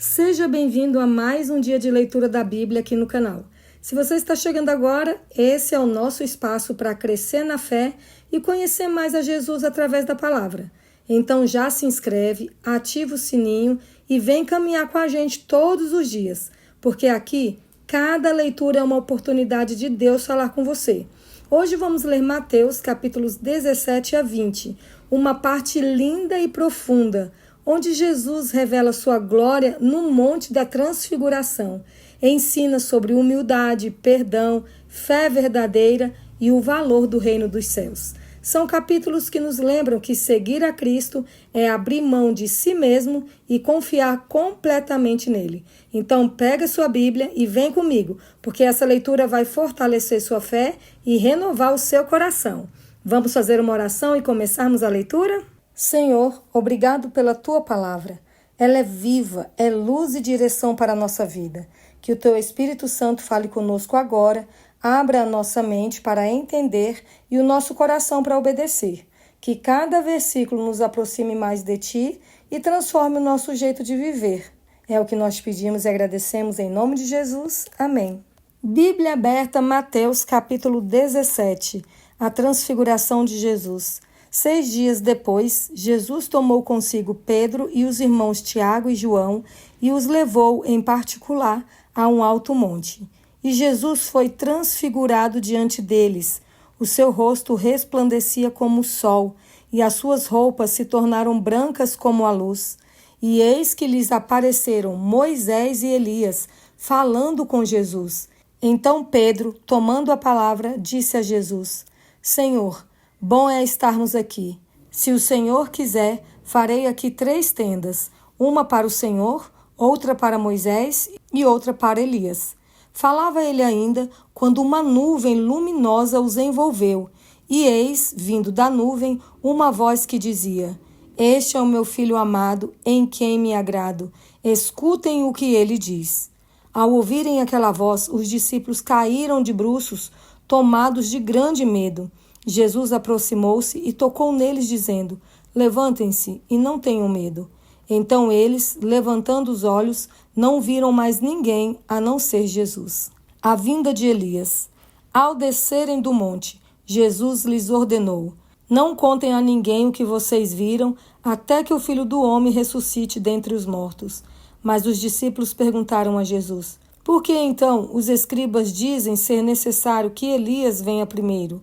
Seja bem-vindo a mais um dia de leitura da Bíblia aqui no canal. Se você está chegando agora, esse é o nosso espaço para crescer na fé e conhecer mais a Jesus através da palavra. Então já se inscreve, ativa o sininho e vem caminhar com a gente todos os dias, porque aqui cada leitura é uma oportunidade de Deus falar com você. Hoje vamos ler Mateus capítulos 17 a 20, uma parte linda e profunda, onde Jesus revela sua glória no Monte da Transfiguração, ensina sobre humildade, perdão, fé verdadeira e o valor do reino dos céus. São capítulos que nos lembram que seguir a Cristo é abrir mão de si mesmo e confiar completamente nele. Então pega sua Bíblia e vem comigo, porque essa leitura vai fortalecer sua fé e renovar o seu coração. Vamos fazer uma oração e começarmos a leitura? Senhor, obrigado pela Tua palavra. Ela é viva, é luz e direção para a nossa vida. Que o Teu Espírito Santo fale conosco agora, abra a nossa mente para entender e o nosso coração para obedecer. Que cada versículo nos aproxime mais de Ti e transforme o nosso jeito de viver. É o que nós pedimos e agradecemos em nome de Jesus. Amém. Bíblia aberta, Mateus capítulo 17, a transfiguração de Jesus. 6 dias depois, Jesus tomou consigo Pedro e os irmãos Tiago e João e os levou, em particular, a um alto monte. E Jesus foi transfigurado diante deles. O seu rosto resplandecia como o sol, e as suas roupas se tornaram brancas como a luz. E eis que lhes apareceram Moisés e Elias, falando com Jesus. Então Pedro, tomando a palavra, disse a Jesus: Senhor, bom é estarmos aqui. Se o Senhor quiser, farei aqui 3 tendas, uma para o Senhor, outra para Moisés e outra para Elias. Falava ele ainda, quando uma nuvem luminosa os envolveu, e eis, vindo da nuvem, uma voz que dizia: Este é o meu filho amado, em quem me agrado. Escutem o que ele diz. Ao ouvirem aquela voz, os discípulos caíram de bruços, tomados de grande medo. Jesus aproximou-se e tocou neles, dizendo: Levantem-se e não tenham medo. Então eles, levantando os olhos, não viram mais ninguém a não ser Jesus. A vinda de Elias. Ao descerem do monte, Jesus lhes ordenou: Não contem a ninguém o que vocês viram, até que o Filho do Homem ressuscite dentre os mortos. Mas os discípulos perguntaram a Jesus: Por que então os escribas dizem ser necessário que Elias venha primeiro?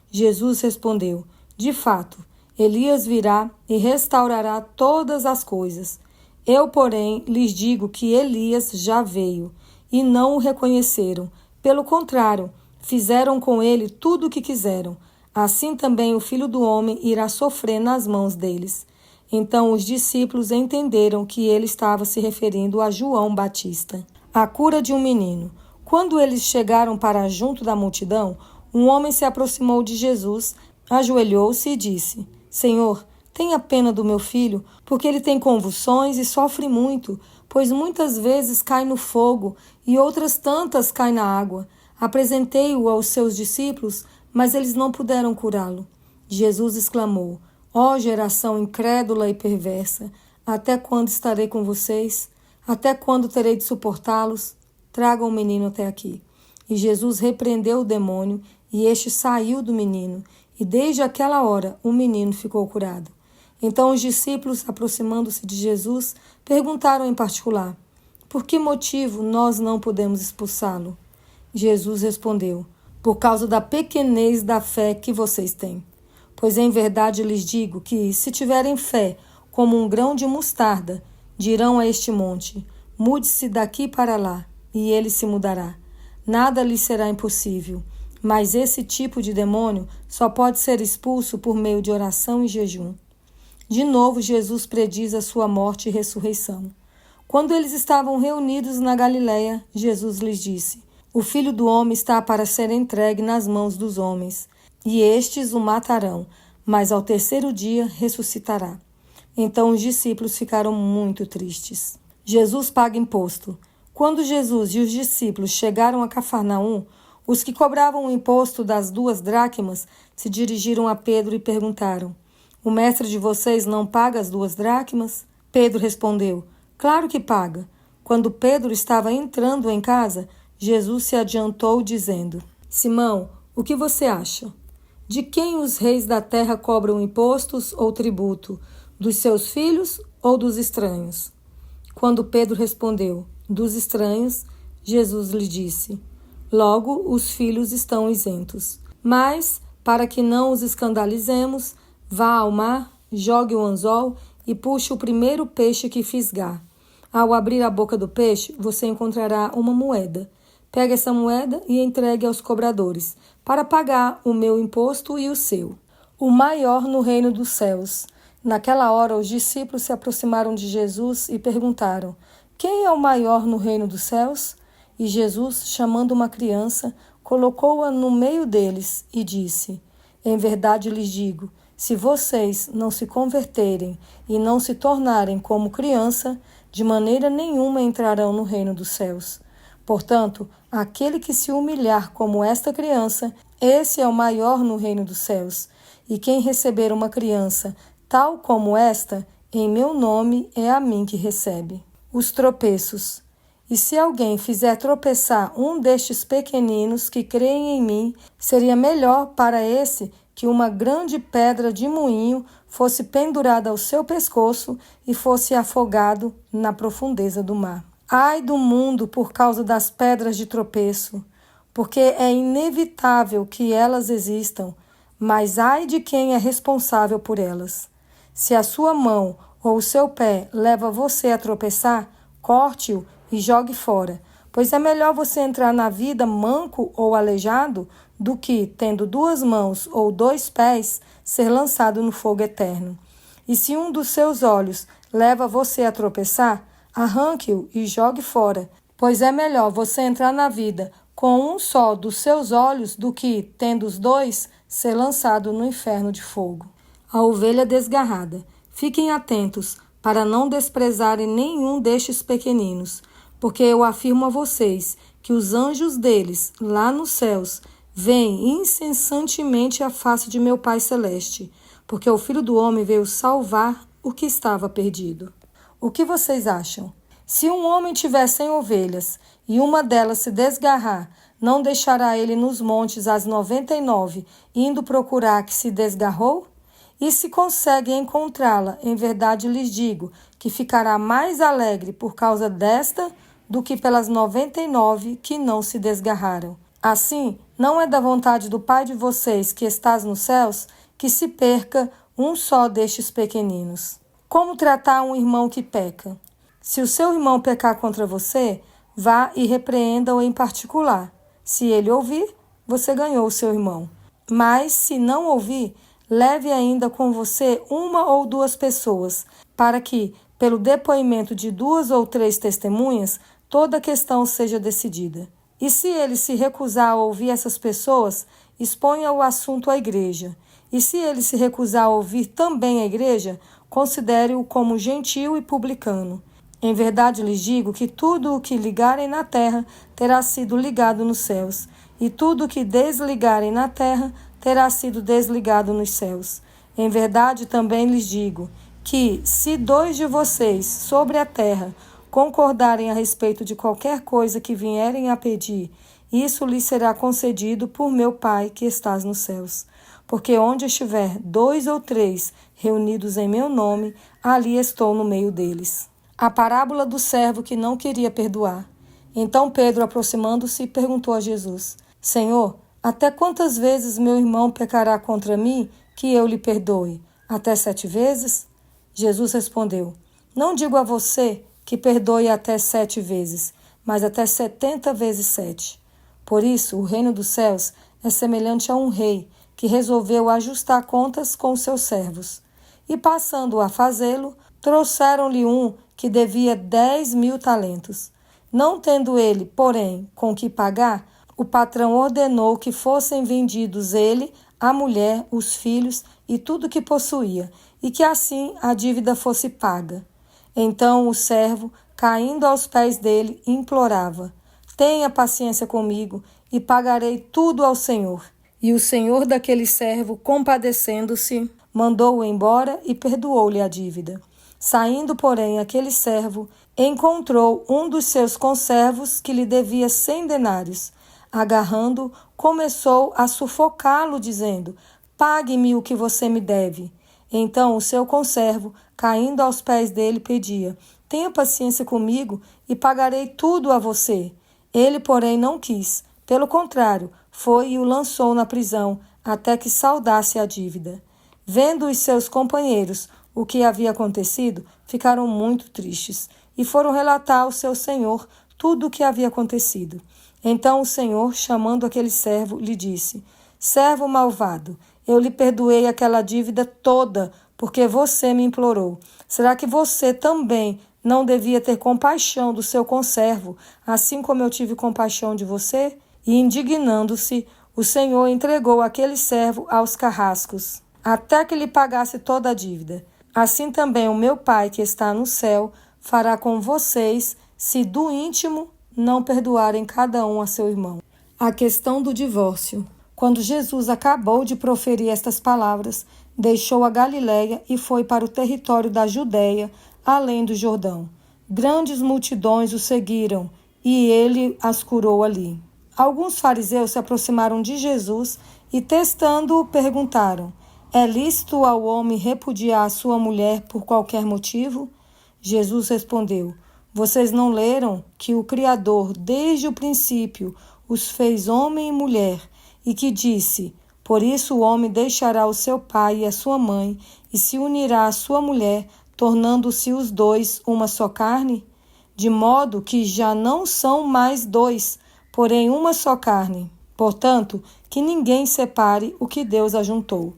Jesus respondeu: De fato, Elias virá e restaurará todas as coisas. Eu, porém, lhes digo que Elias já veio, e não o reconheceram. Pelo contrário, fizeram com ele tudo o que quiseram. Assim também o Filho do Homem irá sofrer nas mãos deles. Então os discípulos entenderam que ele estava se referindo a João Batista. A cura de um menino. Quando eles chegaram para junto da multidão, um homem se aproximou de Jesus, ajoelhou-se e disse: Senhor, tenha pena do meu filho, porque ele tem convulsões e sofre muito, pois muitas vezes cai no fogo e outras tantas cai na água. Apresentei-o aos seus discípulos, mas eles não puderam curá-lo. Jesus exclamou: Ó geração incrédula e perversa, até quando estarei com vocês? Até quando terei de suportá-los? Tragam o menino até aqui. E Jesus repreendeu o demônio, e este saiu do menino, e desde aquela hora o menino ficou curado. Então os discípulos, aproximando-se de Jesus, perguntaram em particular: Por que motivo nós não podemos expulsá-lo? Jesus respondeu: Por causa da pequenez da fé que vocês têm. Pois em verdade lhes digo que, se tiverem fé como um grão de mostarda, dirão a este monte: Mude-se daqui para lá, e ele se mudará. Nada lhes será impossível. Mas esse tipo de demônio só pode ser expulso por meio de oração e jejum. De novo, Jesus prediz a sua morte e ressurreição. Quando eles estavam reunidos na Galiléia, Jesus lhes disse: O Filho do Homem está para ser entregue nas mãos dos homens, e estes o matarão, mas ao 3º dia ressuscitará. Então os discípulos ficaram muito tristes. Jesus paga imposto. Quando Jesus e os discípulos chegaram a Cafarnaum, os que cobravam o imposto das 2 dracmas se dirigiram a Pedro e perguntaram: O mestre de vocês não paga as 2 dracmas? Pedro respondeu: Claro que paga. Quando Pedro estava entrando em casa, Jesus se adiantou dizendo: Simão, o que você acha? De quem os reis da terra cobram impostos ou tributo? Dos seus filhos ou dos estranhos? Quando Pedro respondeu: dos estranhos, Jesus lhe disse: logo os filhos estão isentos. Mas, para que não os escandalizemos, vá ao mar, jogue o anzol e puxe o primeiro peixe que fisgar. Ao abrir a boca do peixe, você encontrará uma moeda. Pegue essa moeda e entregue aos cobradores, para pagar o meu imposto e o seu. O maior no reino dos céus. Naquela hora, os discípulos se aproximaram de Jesus e perguntaram: quem é o maior no reino dos céus? E Jesus, chamando uma criança, colocou-a no meio deles e disse: em verdade lhes digo, se vocês não se converterem e não se tornarem como criança, de maneira nenhuma entrarão no reino dos céus. Portanto, aquele que se humilhar como esta criança, esse é o maior no reino dos céus. E quem receber uma criança tal como esta, em meu nome é a mim que recebe. Os tropeços. E se alguém fizer tropeçar um destes pequeninos que creem em mim, seria melhor para esse que uma grande pedra de moinho fosse pendurada ao seu pescoço e fosse afogado na profundeza do mar. Ai do mundo por causa das pedras de tropeço, porque é inevitável que elas existam, mas ai de quem é responsável por elas. Se a sua mão ou o seu pé leva você a tropeçar, corte-o e jogue fora, pois é melhor você entrar na vida manco ou aleijado do que, tendo 2 mãos ou 2 pés, ser lançado no fogo eterno. E se um dos seus olhos leva você a tropeçar, arranque-o e jogue fora, pois é melhor você entrar na vida com um só dos seus olhos do que, tendo os 2, ser lançado no inferno de fogo. A ovelha desgarrada. Fiquem atentos para não desprezarem nenhum destes pequeninos, porque eu afirmo a vocês que os anjos deles, lá nos céus, veem incessantemente a face de meu Pai Celeste, porque o Filho do Homem veio salvar o que estava perdido. O que vocês acham? Se um homem tiver 100 ovelhas e uma delas se desgarrar, não deixará ele nos montes as 99, indo procurar a que se desgarrou? E se consegue encontrá-la, em verdade lhes digo, que ficará mais alegre por causa desta do que pelas 99 que não se desgarraram. Assim, não é da vontade do Pai de vocês que estás nos céus que se perca um só destes pequeninos. Como tratar um irmão que peca? Se o seu irmão pecar contra você, vá e repreenda-o em particular. Se ele ouvir, você ganhou o seu irmão. Mas, se não ouvir, leve ainda com você 1 ou 2 pessoas, para que, pelo depoimento de 2 ou 3 testemunhas, toda a questão seja decidida. E se ele se recusar a ouvir essas pessoas, exponha o assunto à igreja. E se ele se recusar a ouvir também a igreja, considere-o como gentio e publicano. Em verdade lhes digo que tudo o que ligarem na terra terá sido ligado nos céus, e tudo o que desligarem na terra terá sido desligado nos céus. Em verdade também lhes digo que, se 2 de vocês sobre a terra concordarem a respeito de qualquer coisa que vierem a pedir, isso lhes será concedido por meu Pai que estás nos céus. Porque onde estiver 2 ou 3 reunidos em meu nome, ali estou no meio deles. A parábola do servo que não queria perdoar. Então Pedro, aproximando-se, perguntou a Jesus: Senhor, até quantas vezes meu irmão pecará contra mim que eu lhe perdoe? Até 7 vezes? Jesus respondeu: Não digo a você que perdoe até 7 vezes, mas até 70 vezes 7. Por isso, o reino dos céus é semelhante a um rei que resolveu ajustar contas com seus servos. E passando a fazê-lo, trouxeram-lhe um que devia 10.000 talentos. Não tendo ele, porém, com que pagar, o patrão ordenou que fossem vendidos ele, a mulher, os filhos e tudo que possuía, e que assim a dívida fosse paga. Então o servo, caindo aos pés dele, implorava: Tenha paciência comigo e pagarei tudo ao Senhor. E o senhor daquele servo, compadecendo-se, mandou-o embora e perdoou-lhe a dívida. Saindo, porém, aquele servo, encontrou um dos seus conservos que lhe devia 100 denários. Agarrando-o, começou a sufocá-lo, dizendo: pague-me o que você me deve. Então o seu conservo, caindo aos pés dele, pedia: tenha paciência comigo e pagarei tudo a você. Ele, porém, não quis. Pelo contrário, foi e o lançou na prisão, até que saldasse a dívida. Vendo os seus companheiros o que havia acontecido, ficaram muito tristes e foram relatar ao seu senhor tudo o que havia acontecido. Então o senhor, chamando aquele servo, lhe disse: servo malvado, eu lhe perdoei aquela dívida toda, porque você me implorou. Será que você também não devia ter compaixão do seu conservo, assim como eu tive compaixão de você? E indignando-se, o senhor entregou aquele servo aos carrascos, até que lhe pagasse toda a dívida. Assim também o meu Pai que está no céu fará com vocês, se do íntimo não perdoarem cada um a seu irmão. A questão do divórcio. Quando Jesus acabou de proferir estas palavras, deixou a Galiléia e foi para o território da Judéia, além do Jordão. Grandes multidões o seguiram, e ele as curou ali. Alguns fariseus se aproximaram de Jesus e, testando-o, perguntaram: é lícito ao homem repudiar a sua mulher por qualquer motivo? Jesus respondeu: vocês não leram que o Criador, desde o princípio, os fez homem e mulher, e que disse: por isso o homem deixará o seu pai e a sua mãe, e se unirá à sua mulher, tornando-se os dois uma só carne? De modo que já não são mais dois, porém uma só carne. Portanto, que ninguém separe o que Deus ajuntou.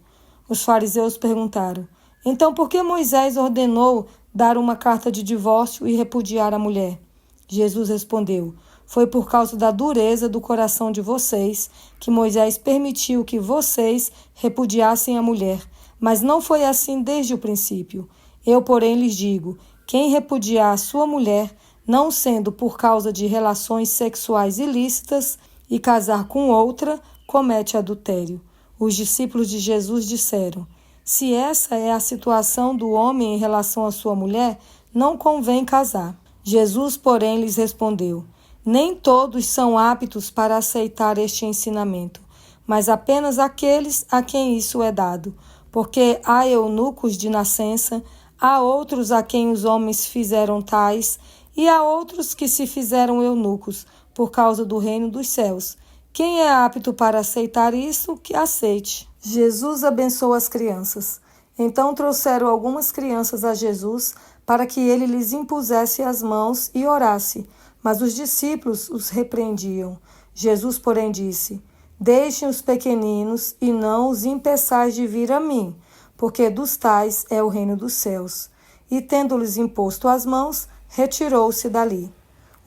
Os fariseus perguntaram: então por que Moisés ordenou dar uma carta de divórcio e repudiar a mulher? Jesus respondeu: foi por causa da dureza do coração de vocês que Moisés permitiu que vocês repudiassem a mulher, mas não foi assim desde o princípio. Eu, porém, lhes digo: quem repudiar a sua mulher, não sendo por causa de relações sexuais ilícitas, e casar com outra, comete adultério. Os discípulos de Jesus disseram: se essa é a situação do homem em relação à sua mulher, não convém casar. Jesus, porém, lhes respondeu: nem todos são aptos para aceitar este ensinamento, mas apenas aqueles a quem isso é dado, porque há eunucos de nascença, há outros a quem os homens fizeram tais, e há outros que se fizeram eunucos por causa do reino dos céus. Quem é apto para aceitar isso, que aceite. Jesus abençoa as crianças. Então trouxeram algumas crianças a Jesus para que ele lhes impusesse as mãos e orasse, mas os discípulos os repreendiam. Jesus, porém, disse: deixem os pequeninos e não os impeçais de vir a mim, porque dos tais é o reino dos céus. E, tendo-lhes imposto as mãos, retirou-se dali.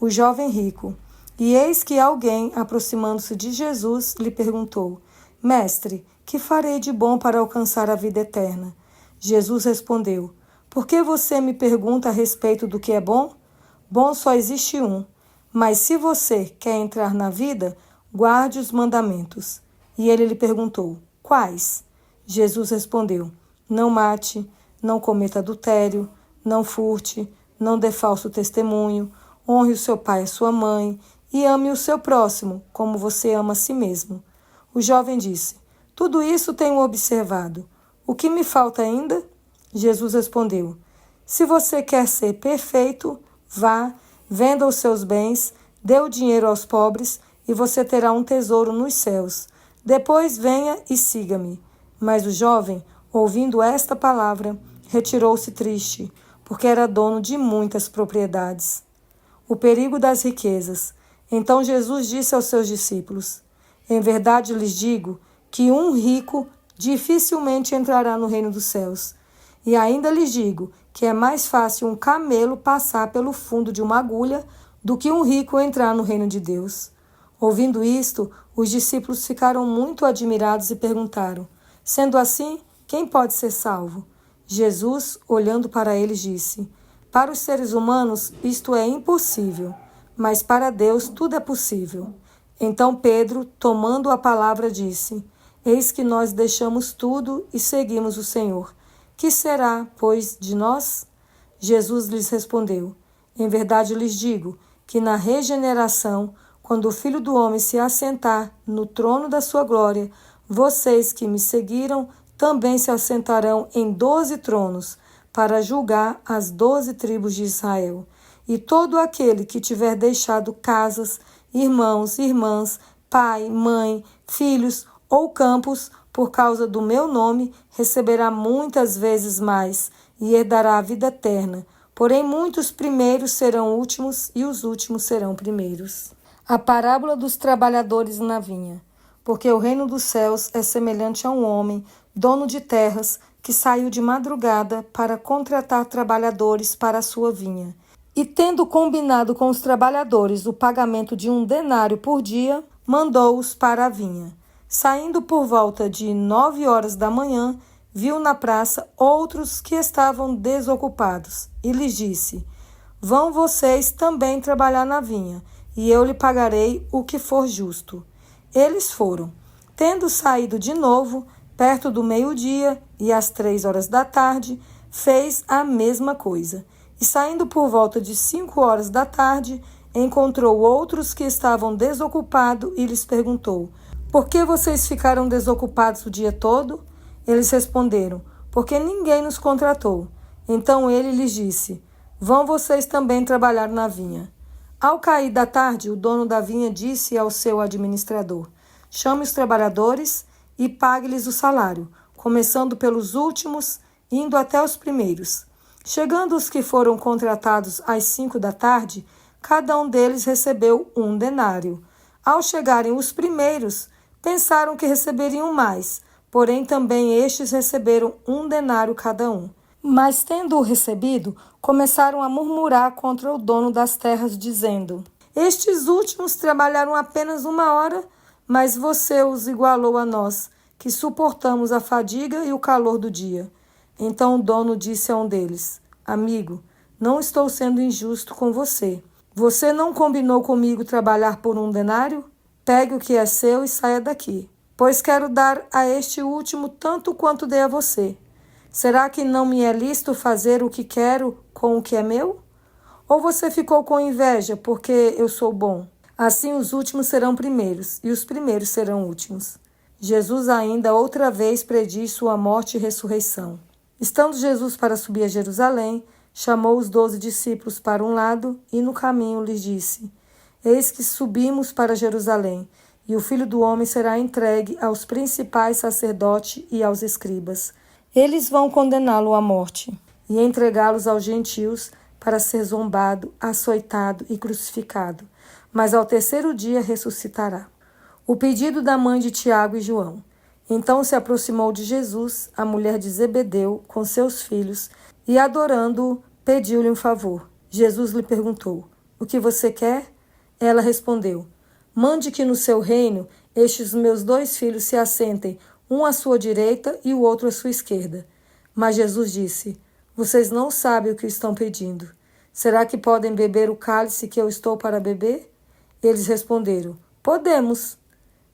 O jovem rico. E eis que alguém, aproximando-se de Jesus, lhe perguntou: mestre, que farei de bom para alcançar a vida eterna? Jesus respondeu: por que você me pergunta a respeito do que é bom? Bom só existe um. Mas se você quer entrar na vida, guarde os mandamentos. E ele lhe perguntou: quais? Jesus respondeu: não mate, não cometa adultério, não furte, não dê falso testemunho, honre o seu pai e a sua mãe, e ame o seu próximo, como você ama a si mesmo. O jovem disse: tudo isso tenho observado. O que me falta ainda? Jesus respondeu: se você quer ser perfeito, vá, venda os seus bens, dê o dinheiro aos pobres, e você terá um tesouro nos céus. Depois venha e siga-me. Mas o jovem, ouvindo esta palavra, retirou-se triste, porque era dono de muitas propriedades. O perigo das riquezas. Então Jesus disse aos seus discípulos: em verdade lhes digo que um rico dificilmente entrará no reino dos céus. E ainda lhes digo que é mais fácil um camelo passar pelo fundo de uma agulha do que um rico entrar no reino de Deus. Ouvindo isto, os discípulos ficaram muito admirados e perguntaram: sendo assim, quem pode ser salvo? Jesus, olhando para eles, disse: para os seres humanos isto é impossível, mas para Deus tudo é possível. Então Pedro, tomando a palavra, disse: eis que nós deixamos tudo e seguimos o Senhor. Que será, pois, de nós? Jesus lhes respondeu: Em verdade lhes digo que na regeneração, quando o Filho do Homem se assentar no trono da sua glória, vocês que me seguiram também se assentarão em 12 tronos para julgar as 12 tribos de Israel. E todo aquele que tiver deixado casas, irmãos, irmãs, pai, mãe, filhos ou campos, por causa do meu nome, receberá muitas vezes mais e herdará a vida eterna. Porém, muitos primeiros serão últimos e os últimos serão primeiros. A parábola dos trabalhadores na vinha. Porque o reino dos céus é semelhante a um homem, dono de terras, que saiu de madrugada para contratar trabalhadores para a sua vinha. E tendo combinado com os trabalhadores o pagamento de 1 denário por dia, mandou-os para a vinha. Saindo por volta de 9 horas da manhã, viu na praça outros que estavam desocupados, e lhes disse: Vão vocês também trabalhar na vinha, e eu lhe pagarei o que for justo. Eles foram. Tendo saído de novo, perto do meio-dia e às 3 horas da tarde, fez a mesma coisa. E saindo por volta de 5 horas da tarde, encontrou outros que estavam desocupados e lhes perguntou: Por que vocês ficaram desocupados o dia todo? Eles responderam: Porque ninguém nos contratou. Então ele lhes disse: Vão vocês também trabalhar na vinha. Ao cair da tarde, o dono da vinha disse ao seu administrador: Chame os trabalhadores e pague-lhes o salário, começando pelos últimos, indo até os primeiros. Chegando os que foram contratados às 5 da tarde, cada um deles recebeu 1 denário. Ao chegarem os primeiros, pensaram que receberiam mais, porém também estes receberam 1 denário cada um. Mas, tendo-o recebido, começaram a murmurar contra o dono das terras, dizendo: Estes últimos trabalharam apenas 1 hora, mas você os igualou a nós, que suportamos a fadiga e o calor do dia. Então o dono disse a um deles: Amigo, não estou sendo injusto com você. Você não combinou comigo trabalhar por 1 denário? Pegue o que é seu e saia daqui, pois quero dar a este último tanto quanto dei a você. Será que não me é lícito fazer o que quero com o que é meu? Ou você ficou com inveja porque eu sou bom? Assim os últimos serão primeiros e os primeiros serão últimos. Jesus ainda outra vez prediz sua morte e ressurreição. Estando Jesus para subir a Jerusalém, chamou os 12 discípulos para um lado e no caminho lhes disse: Eis que subimos para Jerusalém, e o Filho do Homem será entregue aos principais sacerdotes e aos escribas. Eles vão condená-lo à morte e entregá-los aos gentios para ser zombado, açoitado e crucificado. Mas ao 3º dia ressuscitará. O pedido da mãe de Tiago e João. Então se aproximou de Jesus a mulher de Zebedeu com seus filhos e, adorando-o, pediu-lhe um favor. Jesus lhe perguntou: O que você quer? Ela respondeu: Mande que no seu reino estes meus 2 filhos se assentem, um à sua direita e o outro à sua esquerda. Mas Jesus disse: Vocês não sabem o que estão pedindo. Será que podem beber o cálice que eu estou para beber? Eles responderam: Podemos.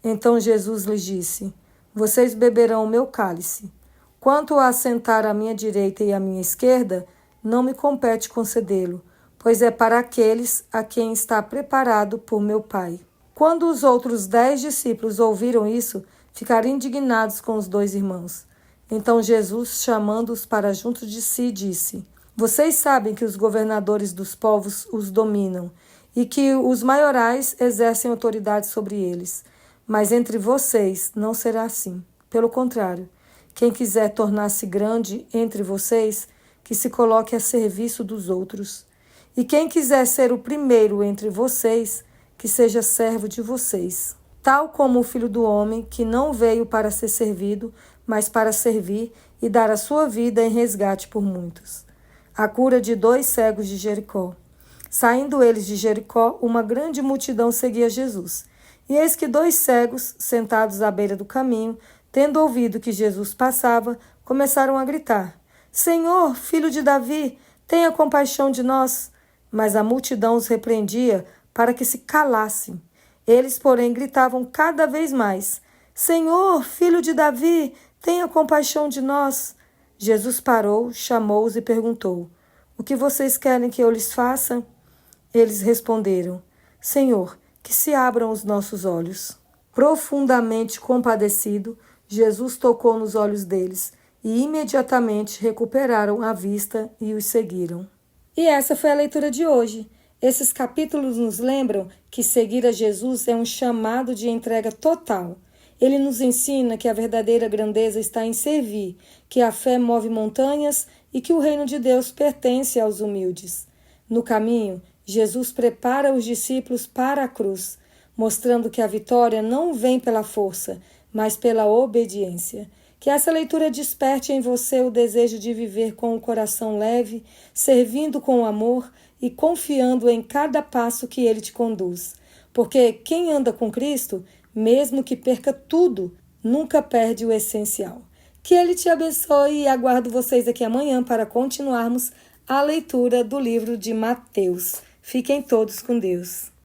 Então Jesus lhes disse: Vocês beberão o meu cálice. Quanto a assentar à minha direita e à minha esquerda, não me compete concedê-lo, pois é para aqueles a quem está preparado por meu Pai. Quando os outros 10 discípulos ouviram isso, ficaram indignados com os 2 irmãos. Então Jesus, chamando-os para junto de si, disse: Vocês sabem que os governadores dos povos os dominam e que os maiorais exercem autoridade sobre eles. Mas entre vocês não será assim. Pelo contrário, quem quiser tornar-se grande entre vocês, que se coloque a serviço dos outros. E quem quiser ser o primeiro entre vocês, que seja servo de vocês. Tal como o Filho do Homem, que não veio para ser servido, mas para servir e dar a sua vida em resgate por muitos. A cura de 2 cegos de Jericó. Saindo eles de Jericó, uma grande multidão seguia Jesus. E eis que 2 cegos, sentados à beira do caminho, tendo ouvido que Jesus passava, começaram a gritar: Senhor, filho de Davi, tenha compaixão de nós. Mas a multidão os repreendia para que se calassem. Eles, porém, gritavam cada vez mais: Senhor, filho de Davi, tenha compaixão de nós. Jesus parou, chamou-os e perguntou: O que vocês querem que eu lhes faça? Eles responderam: Senhor, que se abram os nossos olhos. Profundamente compadecido, Jesus tocou nos olhos deles e imediatamente recuperaram a vista e os seguiram. E essa foi a leitura de hoje. Esses capítulos nos lembram que seguir a Jesus é um chamado de entrega total. Ele nos ensina que a verdadeira grandeza está em servir, que a fé move montanhas e que o reino de Deus pertence aos humildes. No caminho, Jesus prepara os discípulos para a cruz, mostrando que a vitória não vem pela força, mas pela obediência. Que essa leitura desperte em você o desejo de viver com o coração leve, servindo com amor e confiando em cada passo que Ele te conduz. Porque quem anda com Cristo, mesmo que perca tudo, nunca perde o essencial. Que Ele te abençoe e aguardo vocês aqui amanhã para continuarmos a leitura do livro de Mateus. Fiquem todos com Deus.